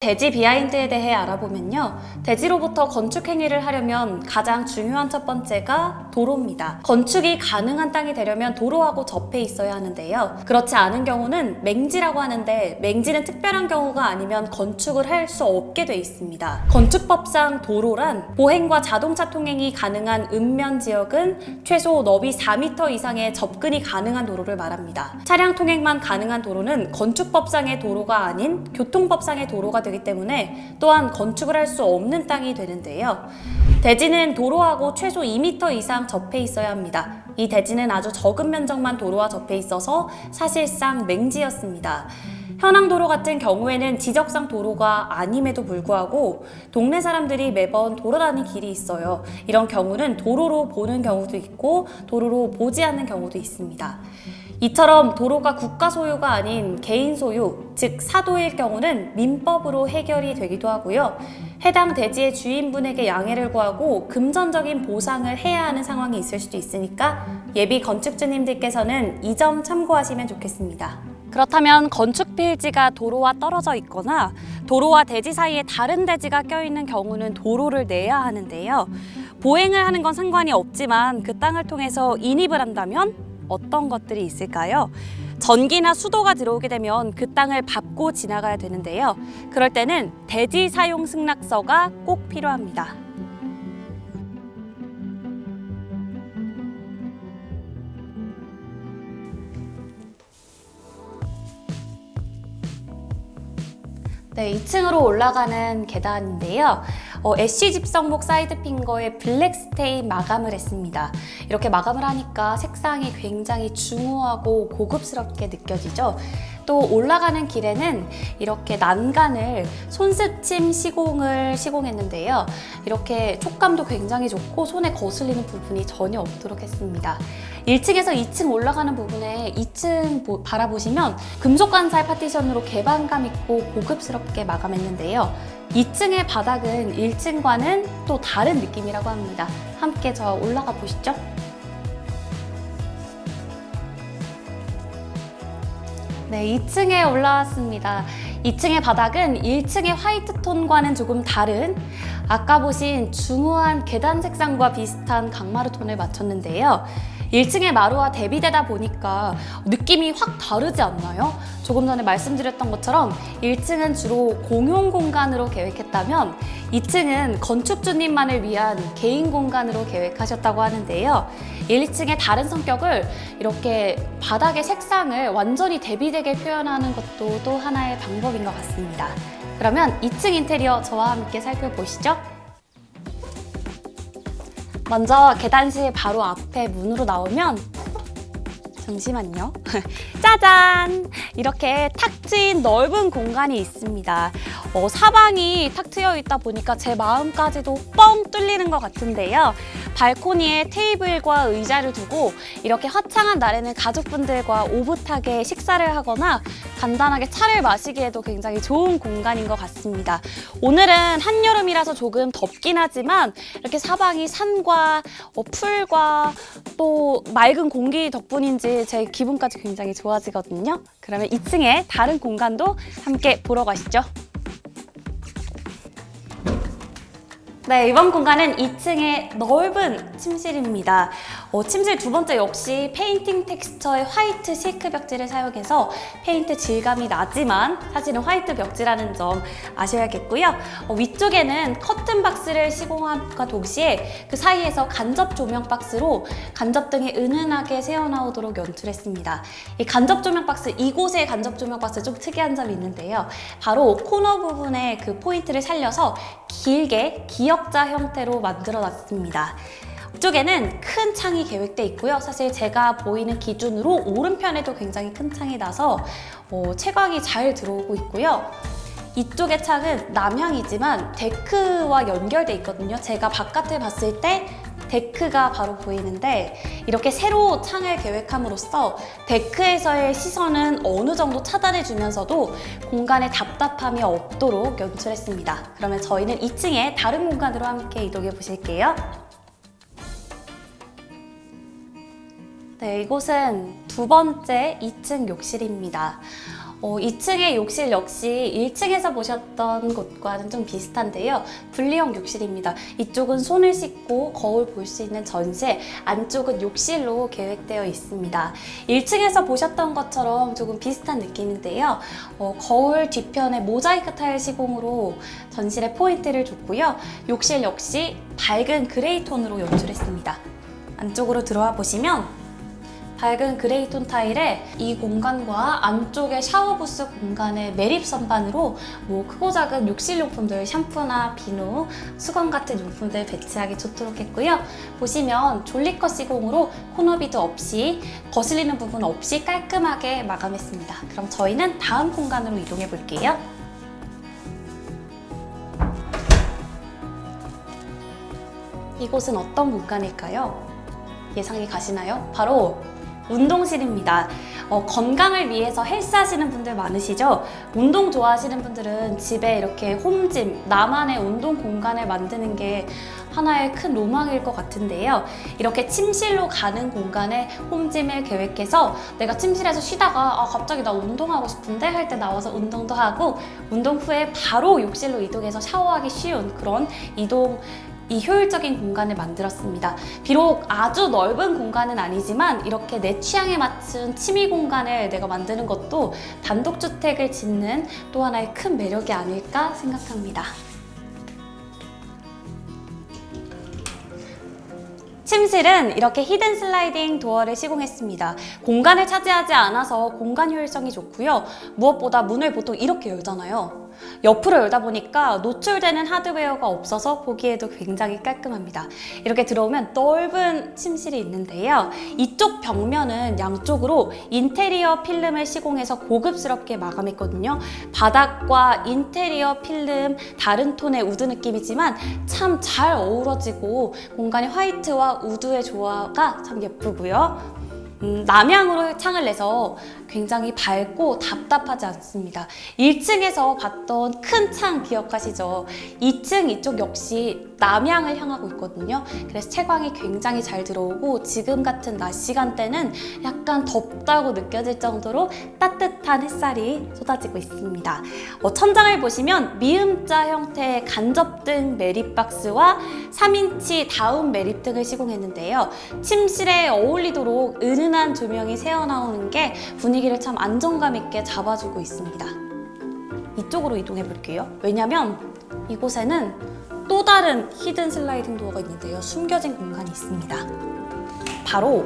대지 비하인드에 대해 알아보면요. 대지로부터 건축 행위를 하려면 가장 중요한 첫 번째가 도로입니다. 건축이 가능한 땅이 되려면 도로하고 접해 있어야 하는데요. 그렇지 않은 경우는 맹지라고 하는데 맹지는 특별한 경우가 아니면 건축을 할 수 없게 돼 있습니다. 건축법상 도로란 보행과 자동차 통행이 가능한 읍면 지역은 최소 너비 4m 이상의 접근이 가능한 도로를 말합니다. 차량 통행만 가능한 도로는 건축법상의 도로가 아닌 교통법상의 도로가 되기 때문에 또한 건축을 할 수 없는 땅이 되는데요. 대지는 도로하고 최소 2m 이상 접해 있어야 합니다. 이 대지는 아주 적은 면적만 도로와 접해 있어서 사실상 맹지였습니다. 현황도로 같은 경우에는 지적상 도로가 아님에도 불구하고 동네 사람들이 매번 돌아다니는 길이 있어요. 이런 경우는 도로로 보는 경우도 있고 도로로 보지 않는 경우도 있습니다. 이처럼 도로가 국가 소유가 아닌 개인 소유, 즉 사도일 경우는 민법으로 해결이 되기도 하고요. 해당 대지의 주인분에게 양해를 구하고 금전적인 보상을 해야 하는 상황이 있을 수도 있으니까 예비 건축주님들께서는 이 점 참고하시면 좋겠습니다. 그렇다면 건축 필지가 도로와 떨어져 있거나 도로와 대지 사이에 다른 대지가 껴있는 경우는 도로를 내야 하는데요. 보행을 하는 건 상관이 없지만 그 땅을 통해서 인입을 한다면 어떤 것들이 있을까요? 전기나 수도가 들어오게 되면 그 땅을 밟고 지나가야 되는데요. 그럴 때는 대지 사용 승낙서가 꼭 필요합니다. 네, 2층으로 올라가는 계단인데요. 애쉬 집성목 사이드 핑거에 블랙 스테인 마감을 했습니다. 이렇게 마감을 하니까 색상이 굉장히 중후하고 고급스럽게 느껴지죠. 또 올라가는 길에는 이렇게 난간을 손스침 시공을 시공했는데요. 이렇게 촉감도 굉장히 좋고 손에 거슬리는 부분이 전혀 없도록 했습니다. 1층에서 2층 올라가는 부분에 2층 바라보시면 금속 관살 파티션으로 개방감 있고 고급스럽게 마감했는데요. 2층의 바닥은 1층과는 또 다른 느낌이라고 합니다. 함께 저 올라가 보시죠. 네, 2층에 올라왔습니다. 2층의 바닥은 1층의 화이트 톤과는 조금 다른 아까 보신 중후한 계단 색상과 비슷한 강마루 톤을 맞췄는데요. 1층의 마루와 대비되다 보니까 느낌이 확 다르지 않나요? 조금 전에 말씀드렸던 것처럼 1층은 주로 공용 공간으로 계획했다면 2층은 건축주님만을 위한 개인 공간으로 계획하셨다고 하는데요. 1층의 다른 성격을 이렇게 바닥의 색상을 완전히 대비되게 표현하는 것도 또 하나의 방법인 것 같습니다. 그러면 2층 인테리어 저와 함께 살펴보시죠. 먼저 계단실 바로 앞에 문으로 나오면 잠시만요. 짜잔! 이렇게 탁 트인 넓은 공간이 있습니다. 사방이 탁 트여 있다 보니까 제 마음까지도 뻥 뚫리는 것 같은데요. 발코니에 테이블과 의자를 두고 이렇게 화창한 날에는 가족분들과 오붓하게 식사를 하거나 간단하게 차를 마시기에도 굉장히 좋은 공간인 것 같습니다. 오늘은 한여름이라서 조금 덥긴 하지만 이렇게 사방이 산과 풀과 또 맑은 공기 덕분인지 제 기분까지 굉장히 좋아지거든요. 그러면 2층에 다른 공간도 함께 보러 가시죠. 네, 이번 공간은 2층의 넓은 침실입니다. 침실 두 번째 역시 페인팅 텍스처의 화이트 실크 벽지를 사용해서 페인트 질감이 나지만 사실은 화이트 벽지라는 점 아셔야겠고요. 위쪽에는 커튼 박스를 시공함과 동시에 그 사이에서 간접 조명 박스로 간접등이 은은하게 새어나오도록 연출했습니다. 이 간접 조명 박스, 이곳의 간접 조명 박스 좀 특이한 점이 있는데요. 바로 코너 부분에 그 포인트를 살려서 길게 기역자 형태로 만들어 놨습니다. 이쪽에는 큰 창이 계획돼 있고요. 사실 제가 보이는 기준으로 오른편에도 굉장히 큰 창이 나서 채광이 잘 들어오고 있고요. 이쪽의 창은 남향이지만 데크와 연결돼 있거든요. 제가 바깥을 봤을 때 데크가 바로 보이는데 이렇게 새로 창을 계획함으로써 데크에서의 시선은 어느 정도 차단해 주면서도 공간에 답답함이 없도록 연출했습니다. 그러면 저희는 2층에 다른 공간으로 함께 이동해 보실게요. 네, 이곳은 두 번째 2층 욕실입니다. 2층의 욕실 역시 1층에서 보셨던 곳과는 좀 비슷한데요. 분리형 욕실입니다. 이쪽은 손을 씻고 거울 볼 수 있는 전실, 안쪽은 욕실로 계획되어 있습니다. 1층에서 보셨던 것처럼 조금 비슷한 느낌인데요. 거울 뒤편에 모자이크 타일 시공으로 전실에 포인트를 줬고요. 욕실 역시 밝은 그레이 톤으로 연출했습니다. 안쪽으로 들어와 보시면 밝은 그레이톤 타일에 이 공간과 안쪽의 샤워부스 공간의 매립 선반으로 크고 작은 욕실용품들, 샴푸나 비누, 수건 같은 용품들 배치하기 좋도록 했고요. 보시면 졸리컷 시공으로 코너비드 없이, 거슬리는 부분 없이 깔끔하게 마감했습니다. 그럼 저희는 다음 공간으로 이동해 볼게요. 이곳은 어떤 공간일까요? 예상이 가시나요? 바로 운동실입니다. 건강을 위해서 헬스 하시는 분들 많으시죠? 운동 좋아하시는 분들은 집에 이렇게 홈짐, 나만의 운동 공간을 만드는 게 하나의 큰 로망일 것 같은데요. 이렇게 침실로 가는 공간에 홈짐을 계획해서 내가 침실에서 쉬다가 갑자기 나 운동하고 싶은데 할 때 나와서 운동도 하고, 운동 후에 바로 욕실로 이동해서 샤워하기 쉬운 그런 이 효율적인 공간을 만들었습니다. 비록 아주 넓은 공간은 아니지만 이렇게 내 취향에 맞춘 취미 공간을 내가 만드는 것도 단독주택을 짓는 또 하나의 큰 매력이 아닐까 생각합니다. 침실은 이렇게 히든 슬라이딩 도어를 시공했습니다. 공간을 차지하지 않아서 공간 효율성이 좋고요. 무엇보다 문을 보통 이렇게 열잖아요. 옆으로 열다 보니까 노출되는 하드웨어가 없어서 보기에도 굉장히 깔끔합니다. 이렇게 들어오면 넓은 침실이 있는데요. 이쪽 벽면은 양쪽으로 인테리어 필름을 시공해서 고급스럽게 마감했거든요. 바닥과 인테리어 필름 다른 톤의 우드 느낌이지만 참 잘 어우러지고 공간이 화이트와 우드의 조화가 참 예쁘고요. 남향으로 창을 내서 굉장히 밝고 답답하지 않습니다. 1층에서 봤던 큰 창 기억하시죠? 2층 이쪽 역시 남향을 향하고 있거든요. 그래서 채광이 굉장히 잘 들어오고 지금 같은 낮 시간대는 약간 덥다고 느껴질 정도로 따뜻한 햇살이 쏟아지고 있습니다. 천장을 보시면 미음자 형태의 간접등 매립박스와 3인치 다운 매립등을 시공했는데요. 침실에 어울리도록 은은한 조명이 새어나오는 게 분위기를 참 안정감 있게 잡아주고 있습니다. 이쪽으로 이동해 볼게요. 왜냐면 이곳에는 또 다른 히든 슬라이딩 도어가 있는데요. 숨겨진 공간이 있습니다. 바로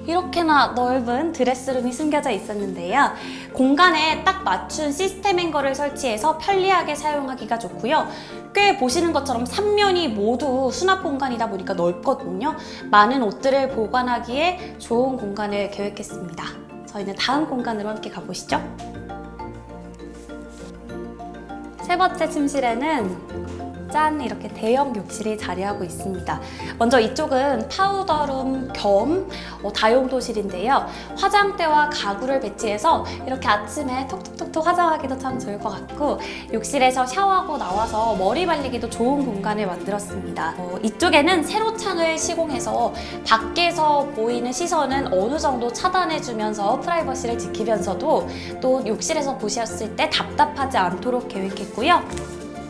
이렇게나 넓은 드레스룸이 숨겨져 있었는데요. 공간에 딱 맞춘 시스템 행거를 설치해서 편리하게 사용하기가 좋고요. 꽤 보시는 것처럼 3면이 모두 수납 공간이다 보니까 넓거든요. 많은 옷들을 보관하기에 좋은 공간을 계획했습니다. 저희는 다음 공간으로 함께 가보시죠. 세 번째 침실에는 짠! 이렇게 대형 욕실이 자리하고 있습니다. 먼저 이쪽은 파우더룸 겸 다용도실인데요. 화장대와 가구를 배치해서 이렇게 아침에 톡톡톡톡 화장하기도 참 좋을 것 같고, 욕실에서 샤워하고 나와서 머리 말리기도 좋은 공간을 만들었습니다. 이쪽에는 세로 창을 시공해서 밖에서 보이는 시선은 어느 정도 차단해주면서 프라이버시를 지키면서도 또 욕실에서 보셨을 때 답답하지 않도록 계획했고요.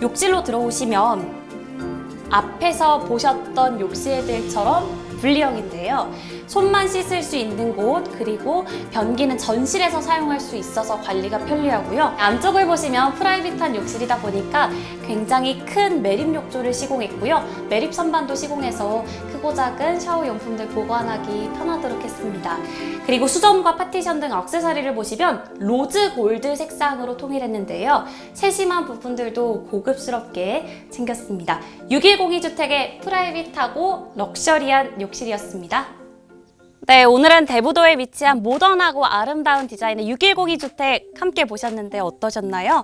욕실로 들어오시면 앞에서 보셨던 욕실들처럼 분리형인데요. 손만 씻을 수 있는 곳, 그리고 변기는 전실에서 사용할 수 있어서 관리가 편리하고요. 안쪽을 보시면 프라이빗한 욕실이다 보니까 굉장히 큰 매립 욕조를 시공했고요. 매립 선반도 시공해서 크고 작은 샤워용품들 보관하기 편하도록 했습니다. 그리고 수전과 파티션 등 액세서리를 보시면 로즈 골드 색상으로 통일했는데요. 세심한 부분들도 고급스럽게 챙겼습니다. 6102 주택의 프라이빗하고 럭셔리한 욕실이었습니다. 네, 오늘은 대부도에 위치한 모던하고 아름다운 디자인의 6102 주택 함께 보셨는데 어떠셨나요?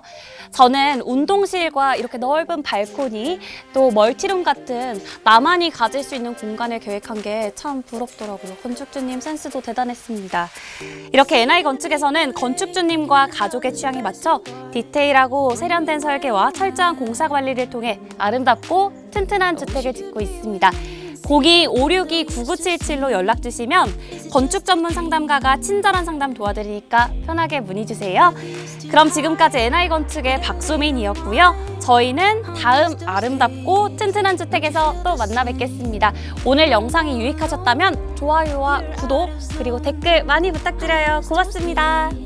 저는 운동실과 이렇게 넓은 발코니, 또 멀티룸 같은 나만이 가질 수 있는 공간을 계획한 게 참 부럽더라고요. 건축주님 센스도 대단했습니다. 이렇게 NI 건축에서는 건축주님과 가족의 취향에 맞춰 디테일하고 세련된 설계와 철저한 공사 관리를 통해 아름답고 튼튼한 주택을 짓고 있습니다. 02-562-9977로 연락 주시면 건축 전문 상담가가 친절한 상담 도와드리니까 편하게 문의 주세요. 그럼 지금까지 NI건축의 박소민이었고요. 저희는 다음 아름답고 튼튼한 주택에서 또 만나 뵙겠습니다. 오늘 영상이 유익하셨다면 좋아요와 구독 그리고 댓글 많이 부탁드려요. 고맙습니다.